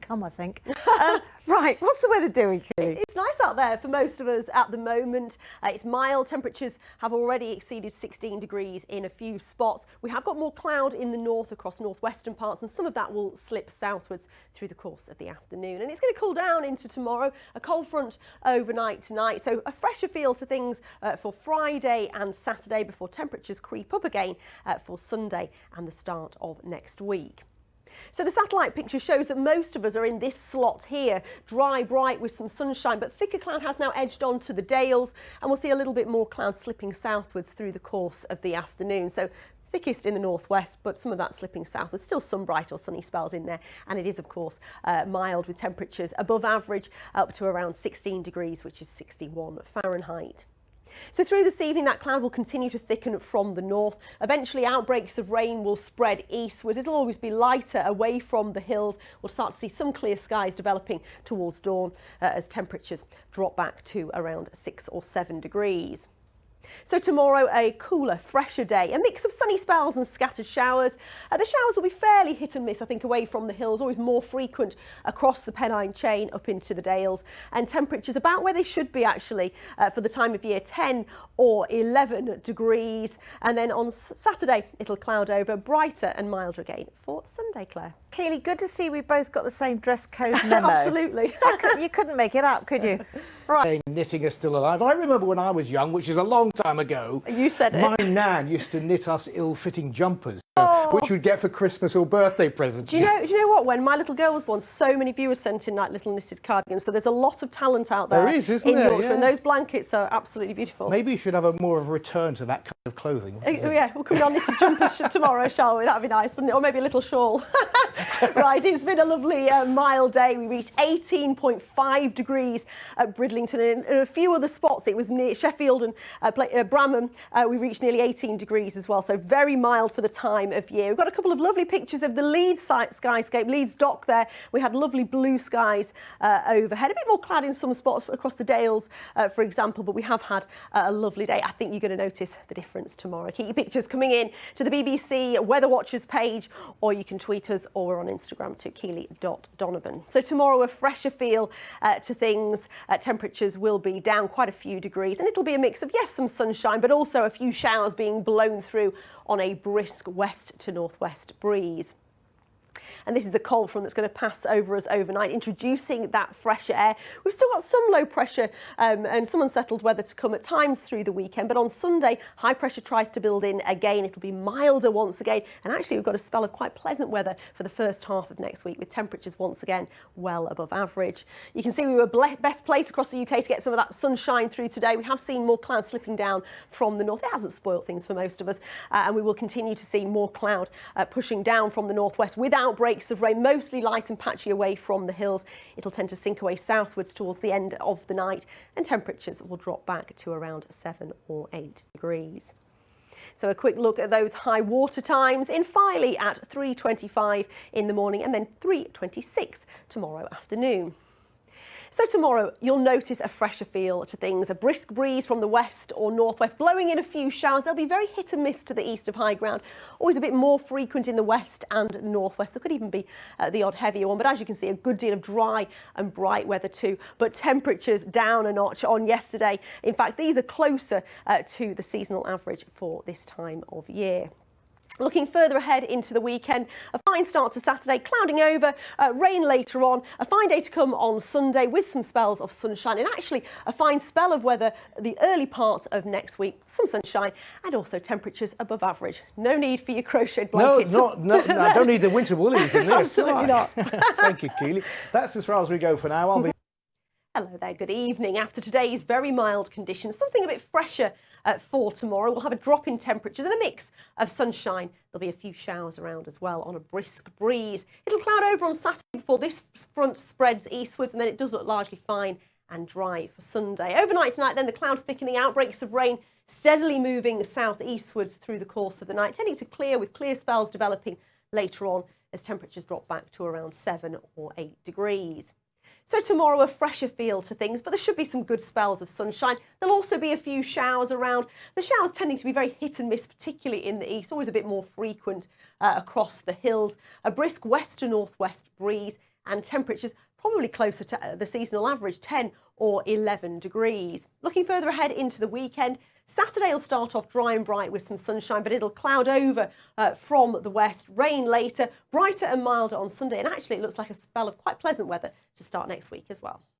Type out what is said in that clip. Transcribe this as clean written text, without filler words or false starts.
come, I think. Right, what's the weather doing, Keeley? It's nice out there for most of us at the moment. It's mild. Temperatures have already exceeded 16 degrees in a few spots. We have got more cloud in the north across northwestern parts, and some of that will slip southwards through the course of the afternoon. And it's going to cool down into tomorrow. A cold front overnight tonight, so a fresher feel to things for Friday and Saturday before temperatures creep up again for Sunday and the start of next week. So the satellite picture shows that most of us are in this slot here, dry, bright with some sunshine, but thicker cloud has now edged onto the Dales, and we'll see a little bit more cloud slipping southwards through the course of the afternoon. So thickest in the northwest, but some of that slipping southwards. Still some bright or sunny spells in there, and it is of course mild with temperatures above average up to around 16 degrees, which is 61 Fahrenheit. So through this evening, that cloud will continue to thicken from the north. Eventually, outbreaks of rain will spread eastwards. It'll always be lighter away from the hills. We'll start to see some clear skies developing towards dawn as temperatures drop back to around 6 or 7 degrees. So tomorrow, a cooler, fresher day, a mix of sunny spells and scattered showers. The showers will be fairly hit and miss, I think, away from the hills, always more frequent across the Pennine chain up into the Dales, and temperatures about where they should be actually for the time of year, 10 or 11 degrees. And then on Saturday, it'll cloud over, brighter and milder again for Sunday, Claire. Keeley, good to see we've both got the same dress code memo. Absolutely. You couldn't make it up, could you? Right. Knitting is still alive. I remember when I was young, which is a long time ago. You said it. My nan used to knit us ill-fitting jumpers, which we'd get for Christmas or birthday presents. Do you know what? When my little girl was born, so many viewers sent in like little knitted cardigans. So there's a lot of talent out there. There is, isn't in there? Yorkshire, Yeah. and those blankets are absolutely beautiful. Maybe you should have a more of a return to that kind of clothing. Yeah, we'll come on knitted jumpers tomorrow, shall we? That'd be nice, wouldn't it? Or maybe a little shawl. Right, it's been a lovely mild day. We reached 18.5 degrees at Bridlington, and in a few other spots, it was near Sheffield and Bramham. We reached nearly 18 degrees as well, so very mild for the time of year. We've got a couple of lovely pictures of the Leeds skyscape, Leeds dock there. We had lovely blue skies overhead, a bit more cloud in some spots across the Dales, for example, but we have had a lovely day. I think you're going to notice the difference tomorrow. Keep your pictures coming in to the BBC Weather Watchers page, or you can tweet us, or we're on Instagram to Keeley.Donovan. So tomorrow, a fresher feel to things. Temperatures will be down quite a few degrees, and it'll be a mix of, yes, some sunshine, but also a few showers being blown through on a brisk west to northwest breeze. And this is the cold front that's going to pass over us overnight, introducing that fresher air. We've still got some low pressure and some unsettled weather to come at times through the weekend, but on Sunday, high pressure tries to build in again. It'll be milder once again, and actually we've got a spell of quite pleasant weather for the first half of next week, with temperatures once again well above average. You can see we were best placed across the UK to get some of that sunshine through today. We have seen more cloud slipping down from the north. It hasn't spoilt things for most of us, and we will continue to see more cloud pushing down from the northwest with outbreaks of rain, mostly light and patchy away from the hills. It'll tend to sink away southwards towards the end of the night, and temperatures will drop back to around 7 or 8 degrees. So a quick look at those high water times in Filey at 3:25 in the morning, and then 3:26 tomorrow afternoon. So tomorrow, you'll notice a fresher feel to things, a brisk breeze from the west or northwest, blowing in a few showers. They'll be very hit and miss to the east of high ground, always a bit more frequent in the west and northwest. There could even be the odd heavier one, but as you can see, a good deal of dry and bright weather too, but temperatures down a notch on yesterday. In fact, these are closer to the seasonal average for this time of year. Looking further ahead into the weekend, a fine start to Saturday, clouding over, rain later on, a fine day to come on Sunday with some spells of sunshine, and actually a fine spell of weather the early part of next week, some sunshine, and also temperatures above average. No need for your crocheted blankets. No, I don't need the winter woolies in this. Absolutely not. Thank you, Keeley. That's as far as we go for now. I'll be... Hello there, good evening. After today's very mild conditions, something a bit fresher for tomorrow. We'll have a drop in temperatures and a mix of sunshine. There'll be a few showers around as well on a brisk breeze. It'll cloud over on Saturday before this front spreads eastwards, and then it does look largely fine and dry for Sunday. Overnight tonight, then the cloud thickening, outbreaks of rain steadily moving southeastwards through the course of the night, tending to clear with clear spells developing later on as temperatures drop back to around 7 or 8 degrees. So tomorrow, a fresher feel to things, but there should be some good spells of sunshine. There'll also be a few showers around. The showers tending to be very hit and miss, particularly in the east, always a bit more frequent across the hills. A brisk west to northwest breeze, and temperatures probably closer to the seasonal average, 10 or 11 degrees. Looking further ahead into the weekend, Saturday will start off dry and bright with some sunshine, but it'll cloud over from the west, rain later, brighter and milder on Sunday, and actually it looks like a spell of quite pleasant weather to start next week as well.